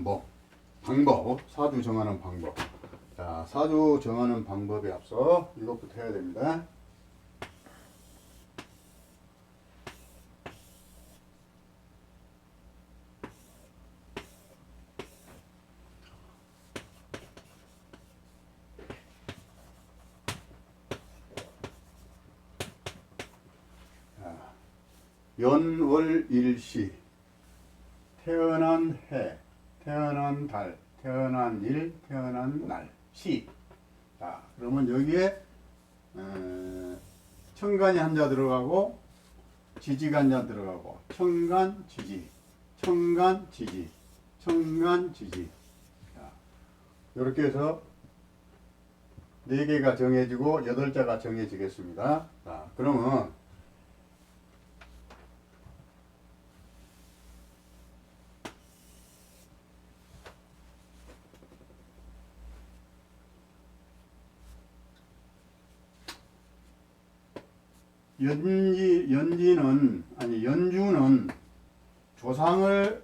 정하는 방법, 사주 정하는 방법. 자, 사주 정하는 방법에 앞서 이것부터 해야 됩니다. 연월일시, 태어난 해, 태어난 달, 태어난 일, 태어난 날, 시. 자, 그러면 여기에 천간이 한자 들어가고 지지가 한자 들어가고 천간, 지지, 천간, 지지, 천간, 지지. 자, 이렇게 해서 4개가 정해지고 8자가 정해지겠습니다. 자, 그러면 연주는 조상을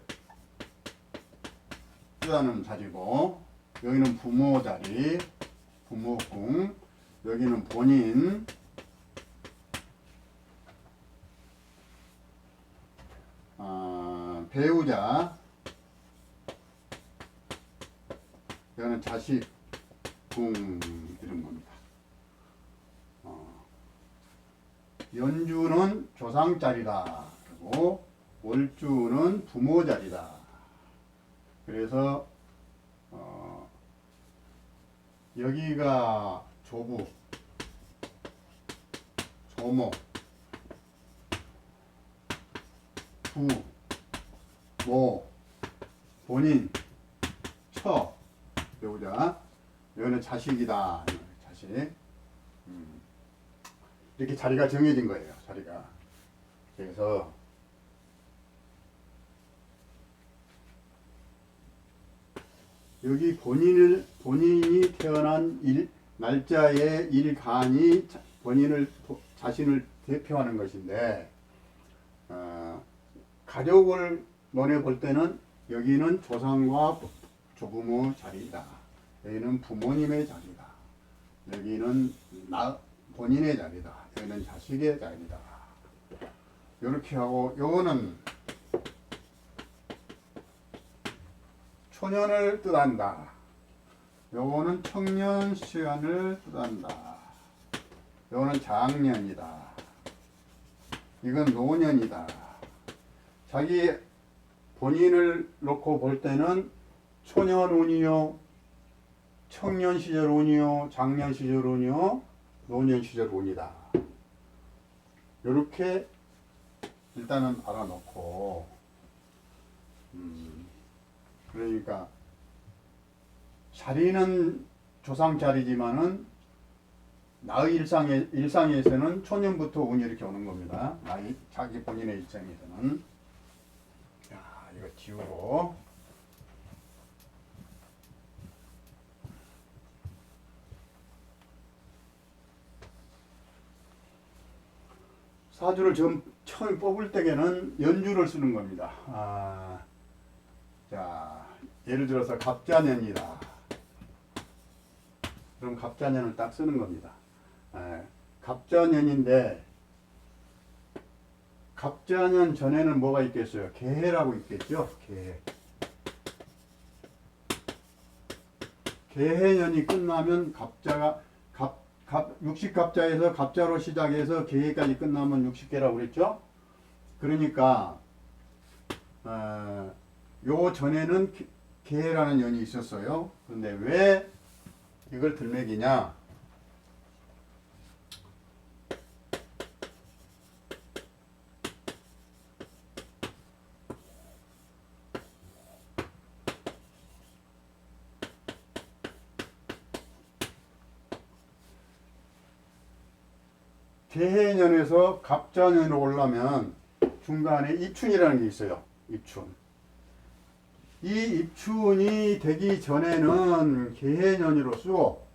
뜻하는 자리고, 여기는 부모 자리, 부모궁, 여기는 본인, 배우자, 여기는 자식, 궁, 이런 겁니다. 연주는 조상 자리다. 그리고 월주는 부모 자리다. 그래서 여기가 조부, 조모, 부, 모, 본인, 처, 배우자. 여기는 자식이다. 자식. 이렇게 자리가 정해진 거예요. 자리가. 그래서 여기 본인이 태어난 날짜의 일간이 자신을 대표하는 것인데, 가족을 논해 볼 때는 여기는 조상과 조부모 자리다. 여기는 부모님의 자리다. 여기는 본인의 자리다. 여기는 자식의 자리다. 이렇게 하고, 요거는 초년을 뜻한다. 요거는 청년 시간을 뜻한다. 요거는 장년이다. 이건 노년이다. 자기 본인을 놓고 볼 때는 초년 운이요, 청년 시절 운이요, 장년 시절 운이요, 노년 시절 운이다. 이렇게 일단은 알아놓고, 그러니까 자리는 조상 자리지만은 나의 일상에서는 초년부터 운이 이렇게 오는 겁니다. 자기 본인의 일상에서는. 자, 이거 지우고. 사주를 처음 뽑을 때에는 연주를 쓰는 겁니다. 자, 예를 들어서 갑자년이다. 그럼 갑자년을 딱 쓰는 겁니다. 갑자년인데, 갑자년 전에는 뭐가 있겠어요? 개해라고 있겠죠? 개해. 개해년이 끝나면 육식갑자에서 갑자로 시작해서 개해까지 끝나면 60개라고 그랬죠? 그러니까 요 전에는 개해라는 년이 있었어요. 그런데 왜 이걸 들먹이냐? 개해년에서 갑자년으로 올라면 중간에 입춘이라는 게 있어요. 입춘. 이 입춘이 되기 전에는 개해년으로 쓰고,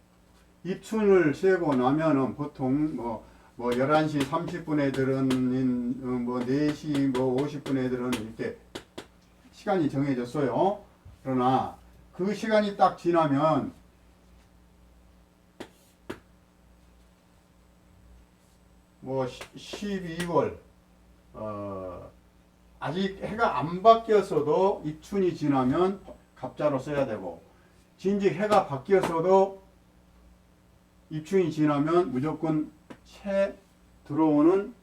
입춘을 세고 나면은 보통 뭐 11시 30분 애들은 뭐 4시 뭐 50분 애들은 이렇게 시간이 정해졌어요. 그러나 그 시간이 딱 지나면 뭐 12월 아직 해가 안 바뀌었어도 입춘이 지나면 갑자로 써야 되고, 진즉 해가 바뀌었어도 입춘이 지나면 무조건 새 들어오는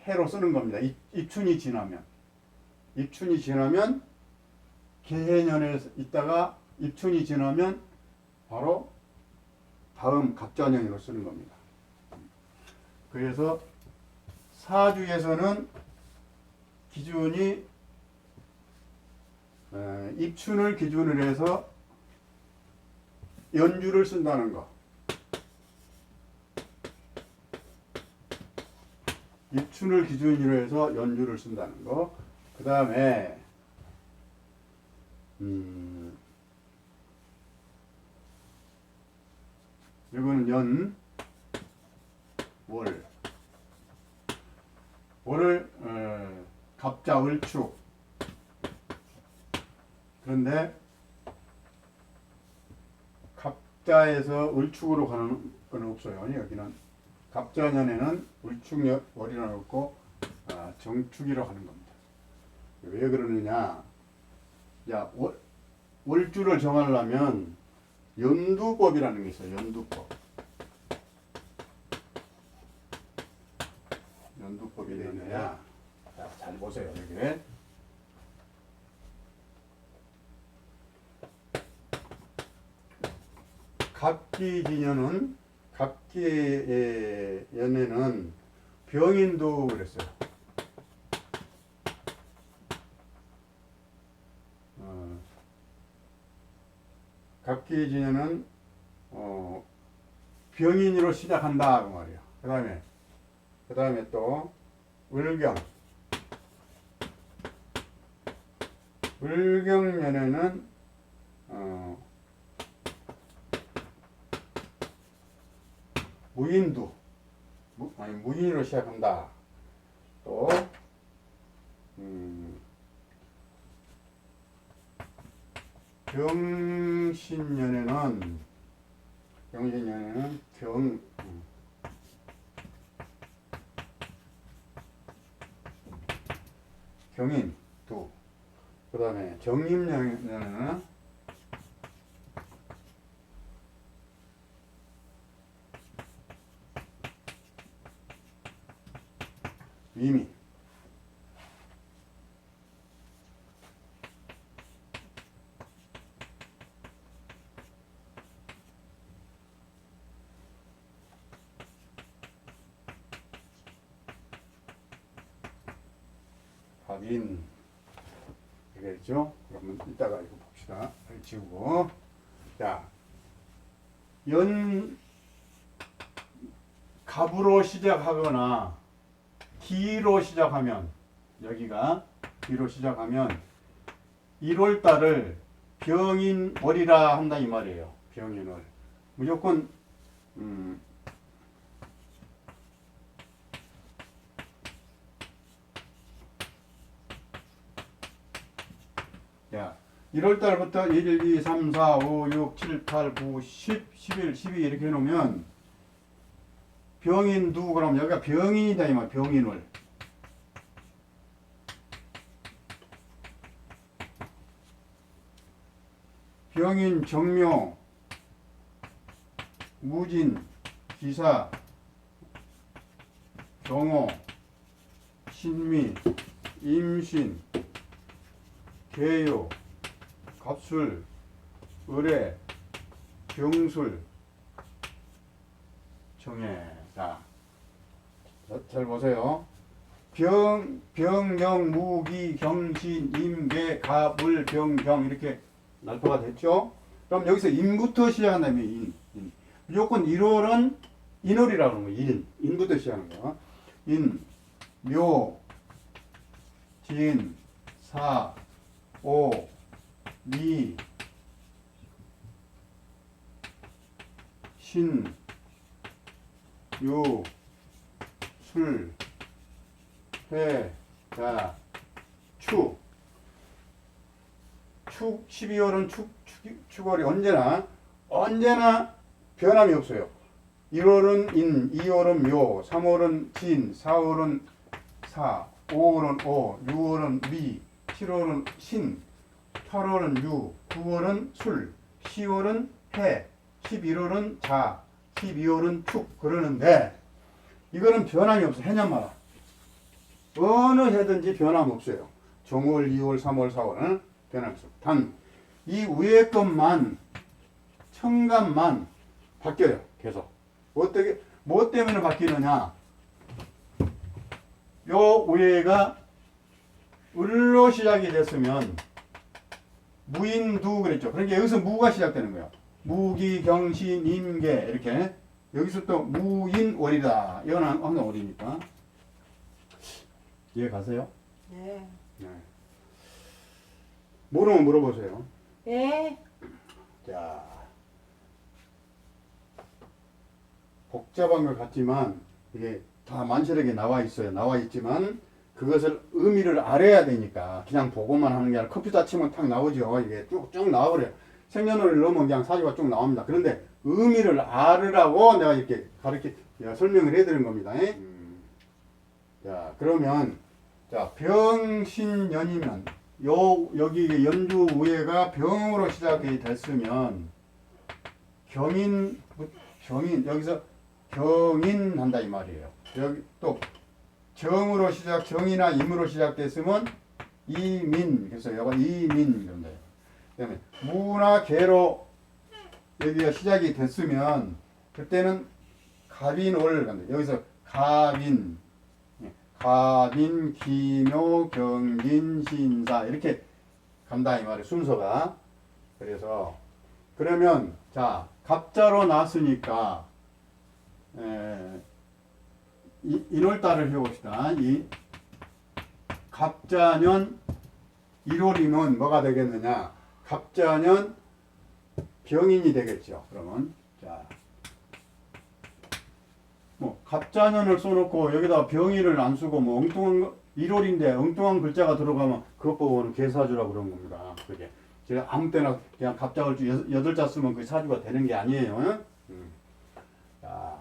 해로 쓰는 겁니다. 입춘이 지나면 개해년에 있다가 입춘이 지나면 바로 다음 갑자년으로 쓰는 겁니다. 그래서 사주에서는 기준이 입춘을 기준으로 해서 연주를 쓴다는 거. 입춘을 기준으로 해서 연주를 쓴다는 거. 그 다음에 이거는 연, 월. 월을 갑자, 을축. 그런데 갑자에서 을축으로 가는 건 없어요. 여기는 갑자년에는 을축월이라는 없고 정축이라고 하는 겁니다. 왜 그러느냐? 야, 월주를 정하려면 연두법이라는 게 있어요. 연두법. 연두법이 되어 있느냐? 자, 잘 보세요. 여기. 갑기진년은 갑기의 연에는 병인도 그랬어요. 갑기진년은 병인으로 시작한다 그 말이에요. 그 다음에 또 을경년에는 무인으로 시작한다. 또 경신년에는 경인두. 그 다음에 정임년에는 위미. 합인. 되겠죠? 그러면 이따가 이거 봅시다. 지우고. 자, 갑으로 시작하거나 기로 시작하면, 여기가 기로 시작하면 1월달을 병인월이라 한다 이 말이에요. 병인월. 무조건 야, 1월달부터 1, 2, 3, 4, 5, 6, 7, 8, 9, 10, 11, 12 이렇게 해놓으면 병인두. 그럼 여기가 병인이다 이 말. 병인월. 병인, 정묘, 무진, 기사, 경호, 신미, 임신, 개요, 갑술, 을해, 병술, 정해. 자, 잘 보세요. 병경, 무기, 경신, 임계, 갑을, 병경 이렇게 날포가 됐죠? 그럼 여기서 인부터 시작한다면 인. 무조건 1월은 인월이라고 하는 거예요. 인부터 시작하는 거야. 인, 묘, 진, 사, 오, 미, 신, 유, 술, 회, 자, 추. 12월은 축월이 언제나 변함이 없어요. 1월은 인, 2월은 묘, 3월은 진, 4월은 사, 5월은 오, 6월은 미, 7월은 신, 8월은 유, 9월은 술, 10월은 해, 11월은 자, 12월은 축 그러는데 이거는 변함이 없어. 해년마다 어느 해든지 변함 없어요. 정월, 2월, 3월, 4월은 변함 없어. 단 이 위에 것만 천간만 바뀌어요. 계속. 어떻게 뭐 때문에 바뀌느냐? 요 위에가 을로 시작이 됐으면 무인두 그랬죠. 그러니까 여기서 무가 시작되는 거예요. 무기, 경신, 임계 이렇게 여기서 또 무인월이다. 이건 항상 월이니까. 이해 가세요? 네. 네. 모르면 물어보세요. 예. 자, 복잡한 것 같지만 이게 다 만실하게 나와 있어요. 나와 있지만 그것을 의미를 알아야 되니까 그냥 보고만 하는 게 아니라 컴퓨터 치면 탁 나오죠. 이게 쭉쭉 나와버려요. 생년월일 넣으면 그냥 사주가 쭉 나옵니다. 그런데 의미를 알으라고 내가 이렇게 설명을 해드린 겁니다. 자, 그러면 자 병신년이면 여기 연주 우회가 병으로 시작이 됐으면 경인 여기서 경인 한다 이 말이에요. 여기 또 정으로 시작 정이나 임으로 시작됐으면 이민 그래서 여가 이민 이런다. 그다음에 무나 개로 여기가 시작이 됐으면 그때는 갑인월 간다. 여기서 갑인 갑인, 기묘, 경진, 신사 이렇게 간다 이 말이에요. 순서가. 그래서 그러면 자 갑자로 났으니까 인월달을 해봅시다. 이 갑자년 1월이면 뭐가 되겠느냐? 갑자년 병인이 되겠죠. 그러면 자. 뭐 갑자년을 써놓고 여기다 병인을 안 쓰고 뭐 엉뚱한 1월인데 엉뚱한 글자가 들어가면 그것 보고는 개사주라고 그런 겁니다. 그게 제가 아무 때나 그냥 갑자을주 8자 쓰면 그 사주가 되는 게 아니에요. 자,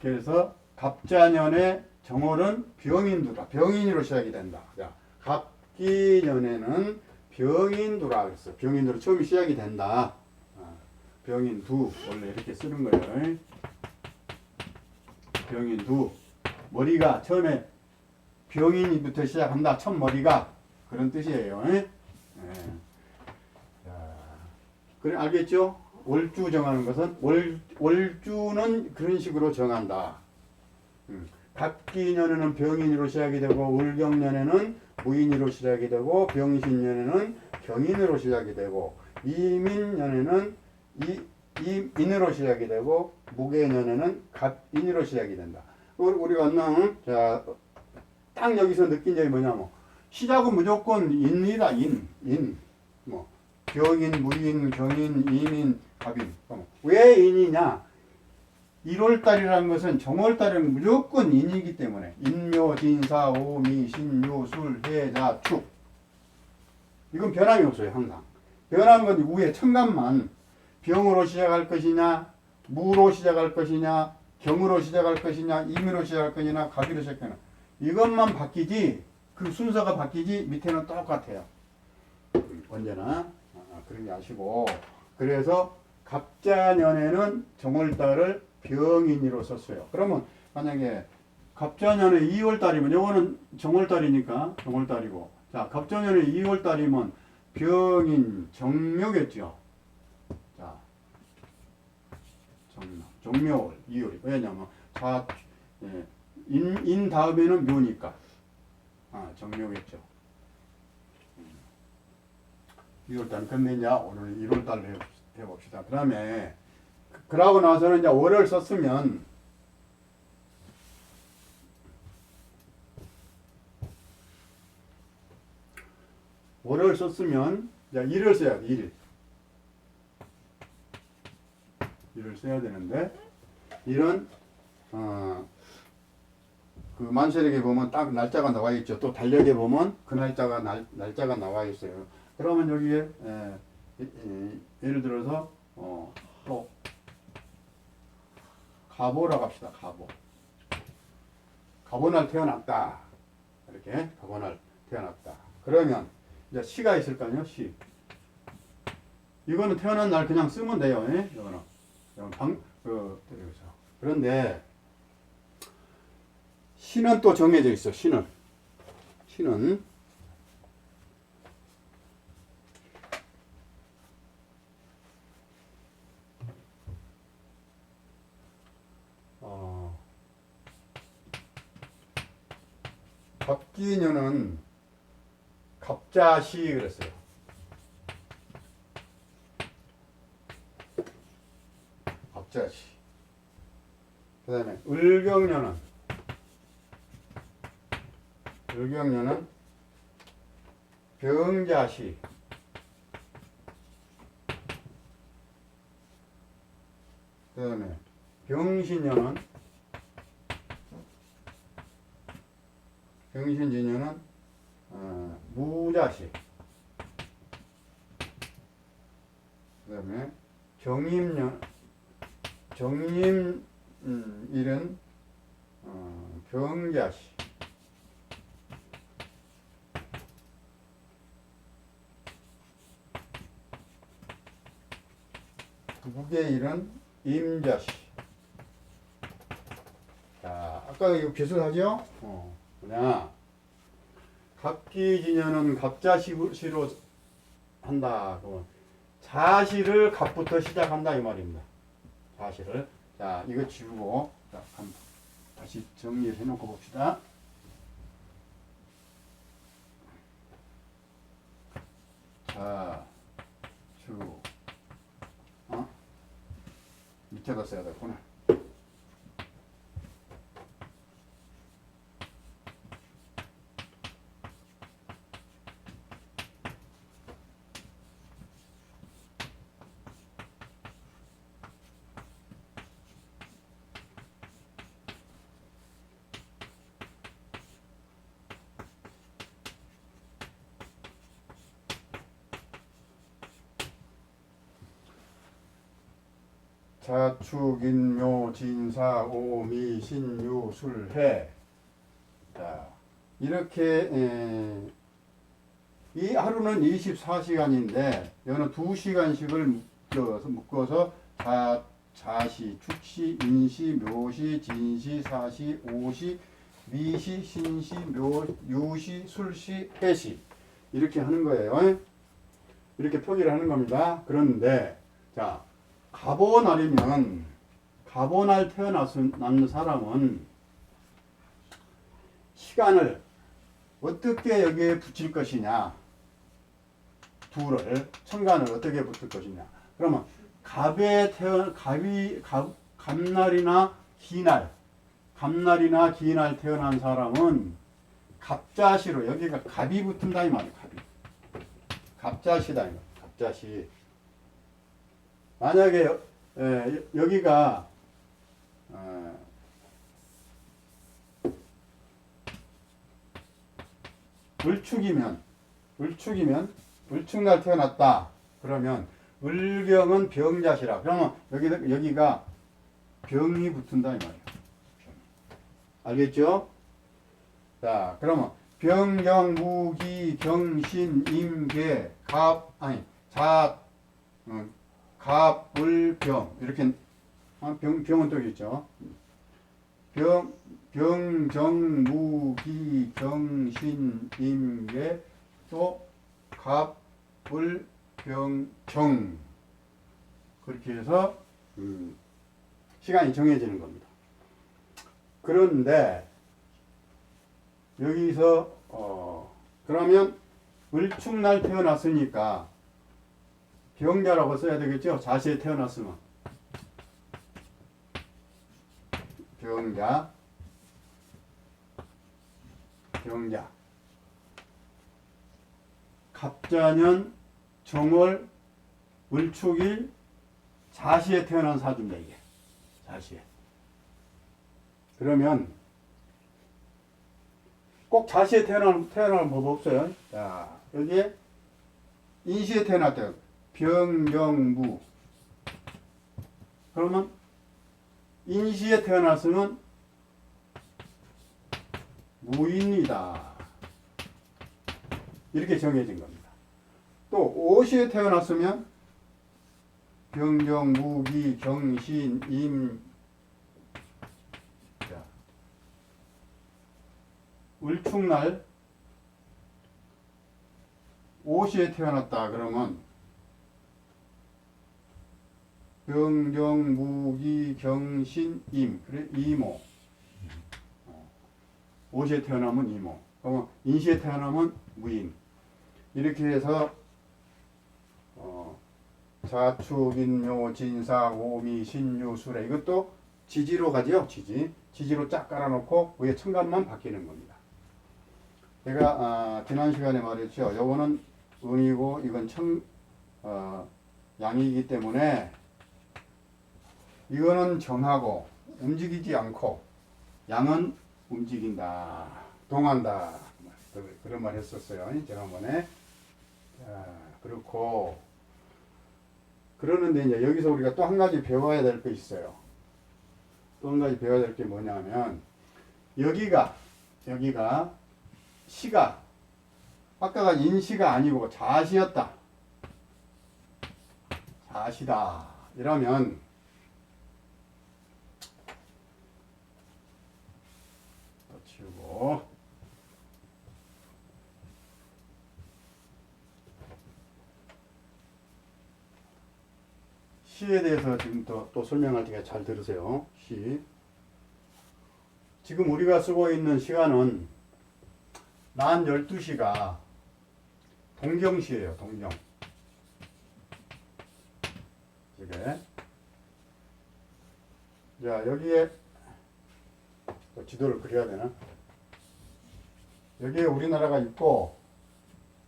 그래서 갑자년의 정월은 병인두다. 병인으로 시작이 된다. 자, 갑기년에는 병인두라 그랬어. 병인두로 처음이 시작이 된다. 병인두 원래 이렇게 쓰는 거예요. 병인두 머리가 처음에 병인부터 시작한다. 첫 머리가 그런 뜻이에요. 네. 그래 알겠죠? 월주 정하는 것은 월주는 그런 식으로 정한다. 갑기년에는 병인으로 시작이 되고 월경년에는 무인으로 시작이 되고 병신년에는 경인으로 시작이 되고 이민년에는 인으로 시작이 되고 무계년에는 갑인으로 시작이 된다. 우리가 자, 딱 여기서 느낀 점이 뭐냐면 시작은 무조건 인이다. 인. 뭐 병인, 무인, 경인, 이민, 갑인. 왜 인이냐? 1월달이라는 것은 정월달은 무조건 인이기 때문에 인묘, 진사, 오미, 신유, 술, 해자, 축. 이건 변함이 없어요. 항상. 변하는 건 위에 천간만 병으로 시작할 것이냐, 무로 시작할 것이냐, 경으로 시작할 것이냐, 임으로 시작할 것이냐, 갑이로 시작하냐. 이것만 바뀌지, 그 순서가 바뀌지, 밑에는 똑같아요. 언제나. 그런 게 아시고. 그래서 갑자년에는 정월달을 병인으로 썼어요. 그러면 만약에 갑자년에 2월달이면, 요거는 정월달이니까 정월달이고, 자, 갑자년에 2월달이면 병인, 정묘겠죠. 정묘월 2월이 왜냐면 인 다음에는 묘니까 정묘겠죠. 2월달 끝내냐 오늘 1월달을 해봅시다. 그 다음에 그러고 나서는 이제 월을 썼으면 이제 일을 써야 돼. 일을 써야 되는데 일은 그 만세력에 보면 딱 날짜가 나와 있죠. 또 달력에 보면 그 날짜가 나와 있어요. 그러면 여기에 예를 들어서 또 가보라고 합시다. 가보날 태어났다. 이렇게 가보날 태어났다. 그러면 이제 시가 있을 거 아니에요. 시. 이거는 태어난 날 그냥 쓰면 돼요. 예? 이거는 그런데 시는 또 정해져 있어. 시는 갑기년은 갑자시 그랬어요. 갑자시. 그 다음에 을경년은 병자시. 그 다음에 병신년은 무자시. 그 다음에 정임일은 병자시. 무게일은 임자시. 자, 아까 이거 기술하죠? 뭐냐? 갑기진년은 갑자시로 한다. 그러면 자시를 갑부터 시작한다 이 말입니다. 자시를. 자, 이거 지우고 자, 다시 정리해 놓고 봅시다. 자, 밑에다 써야 되구나. 자축, 인묘, 진사, 오미, 신유, 술해. 자, 이렇게 이 하루는 24시간인데 여는 2시간씩을 묶어서 자시, 축시, 인시, 묘시, 진시, 사시, 오시, 미시, 신시, 유시, 술시, 해시 이렇게 하는 거예요. 이렇게 표기를 하는 겁니다. 그런데 자, 가보날 태어난 사람은 시간을 어떻게 여기에 붙일 것이냐, 천간을 어떻게 붙일 것이냐. 그러면 갑날이나 기날 태어난 사람은 갑자시로 여기가 갑이 붙은다 이 말이에요. 갑자시다 이 말이에요. 갑자시. 만약에 여기가 을축날 태어났다. 그러면 을경은 병자시라. 그러면 여기가 병이 붙은다 이 말이에요. 알겠죠? 자, 그러면 병경, 무기, 경신, 임계, 갑을병 이렇게 병은 또 있죠. 병정무기 경신 임계 또 갑을병정 그렇게 해서 시간이 정해지는 겁니다. 그런데 여기서 그러면 을축날 태어났으니까 병자라고 써야 되겠죠? 자시에 태어났으면 병자 갑자년 정월 을축일 자시에 태어난 사주입니다. 이게 자시에. 그러면 꼭 자시에 태어날 법 없어요. 자, 여기에 인시에 태어났대요. 병경무. 그러면 인시에 태어났으면 무인이다. 이렇게 정해진 겁니다. 또 오시에 태어났으면 병경, 무기, 경신, 임. 자, 을축날 오시에 태어났다 그러면 병경, 무기, 경신, 임. 그래 이모. 오시에 태어나면 이모. 그러면 인시에 태어나면 무인. 이렇게 해서 자축, 인묘, 진사, 오미, 신유, 수레 이것도 지지로 가죠. 지지로 쫙 깔아놓고 위에 천간만 바뀌는 겁니다. 제가 지난 시간에 말했죠. 요거는 은이고 이건 양이기 때문에 이거는 정하고 움직이지 않고 양은 움직인다, 동한다 그런 말 했었어요. 지난번에. 그렇고 그러는데 이제 여기서 우리가 또 한 가지 배워야 될 게 있어요. 또 한 가지 배워야 될 게 뭐냐면 여기가 시가 아까가 인시가 아니고 자시였다. 자시다. 이러면 또 치우고 시에 대해서 지금 또 설명할 테니까 잘 들으세요. 시. 지금 우리가 쓰고 있는 시간은 낮 12시가 동경시예요. 동경. 이게. 자, 여기에 지도를 그려야 되나? 여기에 우리나라가 있고,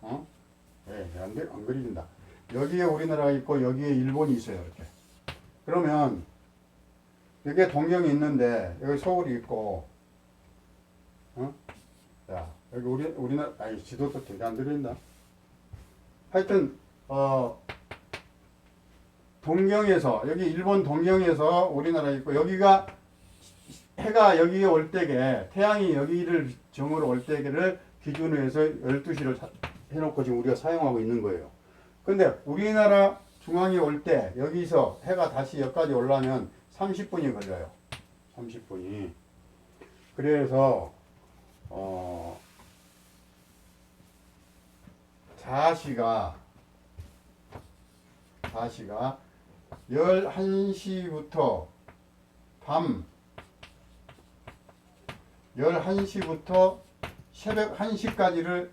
안 그린다. 여기에 우리나라가 있고 여기에 일본이 있어요. 이렇게. 그러면 여기에 동경이 있는데 여기 서울이 있고, 자 여기 우리나라 지도도 되게 안 들린다. 하여튼 동경에서 여기 일본 동경에서 우리나라 있고 여기가 해가 여기에 올 때게 태양이 여기를 정으로 올 때를 기준으로 해서 12시를 해놓고 지금 우리가 사용하고 있는 거예요. 근데 우리나라 중앙에 올 때 여기서 해가 다시 여기까지 올라면 30분이 걸려요. 30분이. 그래서 자시가 11시부터 밤 11시부터 새벽 1시까지를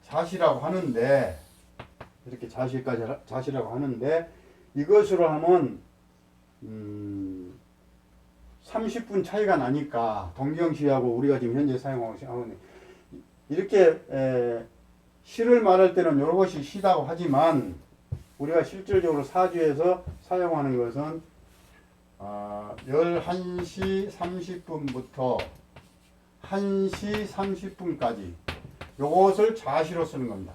자시라고 하는데 이렇게 자시라고 하는데 이것으로 하면 30분 차이가 나니까 동경시하고 우리가 지금 현재 사용하고 있는 이렇게 시를 말할 때는 이것이 시다고 하지만 우리가 실질적으로 사주에서 사용하는 것은 11시 30분부터 1시 30분까지 요것을 자시로 쓰는 겁니다.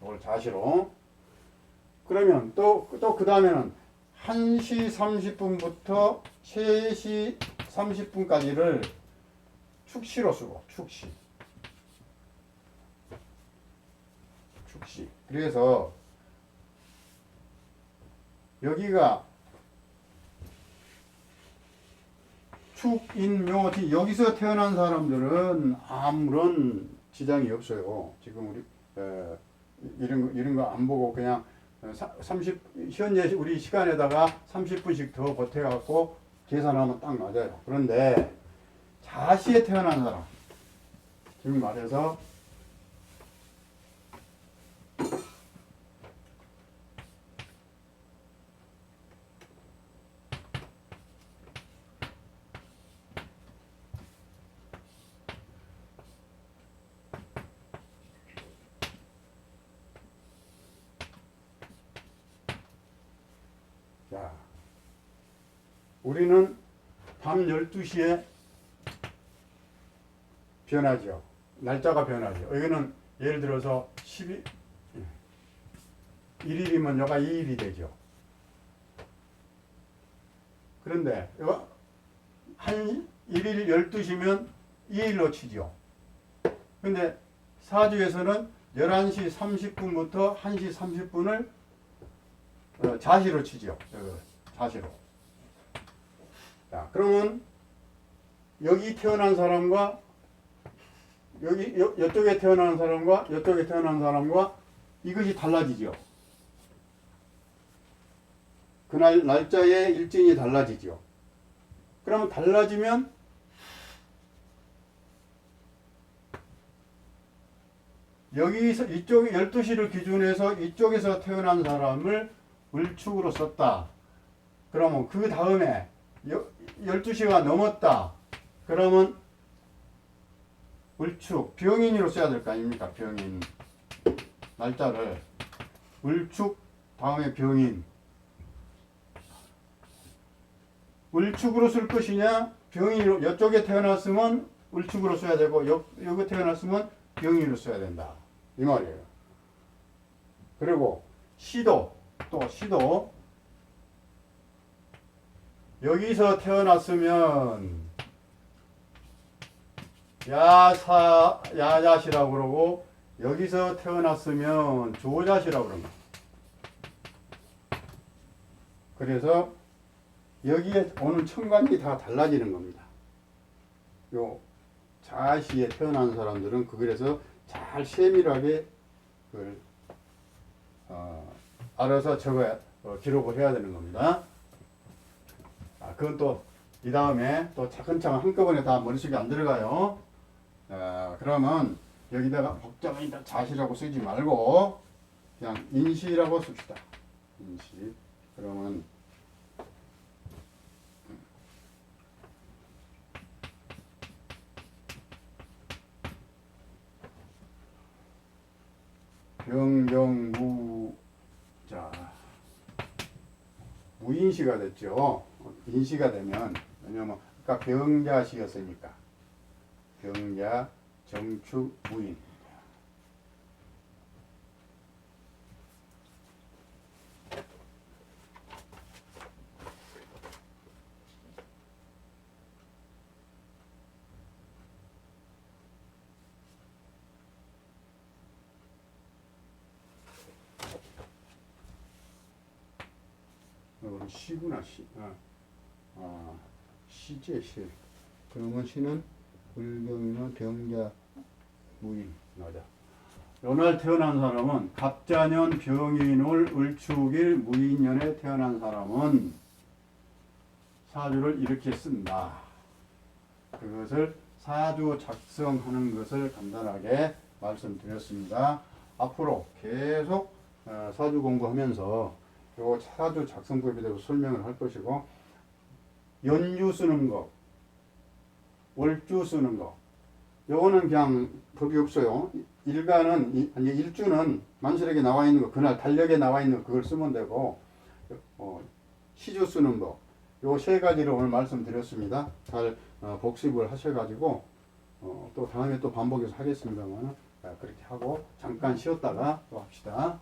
이걸 자시로. 그러면 또 그 다음에는 1시 30분부터 3시 30분까지를 축시로 쓰고 축시. 그래서 여기가 축인묘지 여기서 태어난 사람들은 아무런 지장이 없어요. 지금 우리 이런 거 안 보고 그냥 30 현재 우리 시간에다가 30분씩 더 보태갖고 계산하면 딱 맞아요. 그런데 자시에 태어난 사람 지금 말해서 자, 우리는 밤 12시에 변하죠. 날짜가 변하죠. 여기는 예를 들어서 1일이면 여가 2일이 되죠. 그런데 여가 한 1일 12시면 2일로 치죠. 근데 사주에서는 11시 30분부터 1시 30분을 자시로 치죠. 자시로. 자, 그러면 여기 태어난 사람과 이쪽에 태어난 사람과 이쪽에 태어난 사람과 이것이 달라지죠. 그날 날짜의 일정이 달라지죠. 그러면 달라지면 여기서 이쪽 12시를 기준해서 이쪽에서 태어난 사람을 을축으로 썼다. 그러면 그 다음에 12시가 넘었다. 그러면 을축, 병인으로 써야 될 거 아닙니까? 병인. 날짜를 을축 다음에 병인. 을축으로 쓸 것이냐 병인으로, 이쪽에 태어났으면 을축으로 써야 되고 여기 태어났으면 병인으로 써야 된다. 이 말이에요. 그리고 시도, 또 시도 여기서 태어났으면 야자시라고 그러고 여기서 태어났으면 조자시라고 그럽니다. 그래서 여기에 오는 천간이 다 달라지는 겁니다. 요 자시에 태어난 사람들은 그래서 잘 세밀하게 그걸 알아서 기록을 해야 되는 겁니다. 그건 또 이 다음에 또 차근차근 한꺼번에 다 머릿속에 안 들어가요. 그러면 여기다가 복잡한 자시라고 쓰지 말고 그냥 인시라고 씁시다. 인시. 그러면 병경무, 자, 무인시가 됐죠. 인시가 되면, 왜냐면 아까 병자시였으니까 병자, 정축, 무인. 시구나, 시. 시제, 시. 그러면 시는 을경이나 병자, 무인. 맞아. 요날 태어난 사람은 갑자년 병인월 을축일 무인년에 태어난 사람은 사주를 이렇게 쓴다. 그것을 사주 작성하는 것을 간단하게 말씀드렸습니다. 앞으로 계속 사주 공부하면서 요 사주 작성법에 대해서 설명을 할 것이고, 연주 쓰는 거, 월주 쓰는 거, 요거는 그냥 법이 없어요. 일주는 만실에게 나와 있는 거, 그날 달력에 나와 있는 거, 그걸 쓰면 되고, 시주 쓰는 거, 요 세 가지를 오늘 말씀드렸습니다. 잘 복습을 하셔가지고 또 다음에 또 반복해서 하겠습니다만, 그렇게 하고 잠깐 쉬었다가 또 합시다.